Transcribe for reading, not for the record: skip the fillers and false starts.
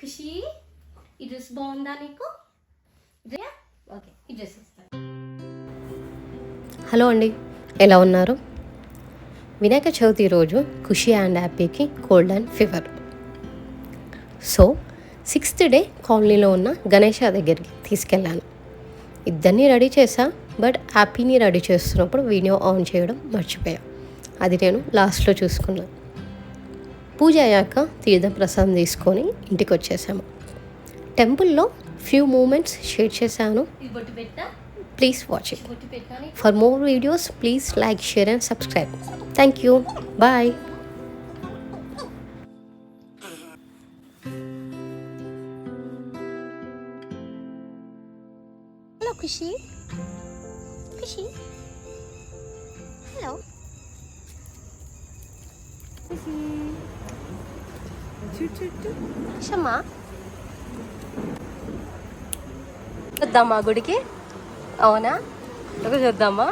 ఖుషి ఈ డ్రెస్ బాగుందా నీకు? ఓకే, ఈ డ్రెస్ ఇస్తాను. హలో అండి, ఎలా ఉన్నారు? వినాయక చవితి రోజు ఖుషి అండ్ హ్యాపీకి cold and fever. So 6th day కాలనీలో ఉన్న గణేష దగ్గరికి తీసుకెళ్ళాను. ఇద్దరిని రెడీ చేశా, బట్ హ్యాపీని రెడీ చేస్తున్నప్పుడు వీడియో ఆన్ చేయడం మర్చిపోయా. అది నేను లాస్ట్లో చూసుకున్నాను. పూజ అయ్యాక తీర్థ ప్రసాదం తీసుకొని ఇంటికి వచ్చేసాము. టెంపుల్లో ఫ్యూ మూమెంట్స్ షేర్ చేశాను. Please watch it. For more videos please like, share and subscribe. Thank you. Bye. Hello Khushi. Khushi hello. షమ్మా చూద్దామా గుడికి? అవునా, ఒక చూద్దామా.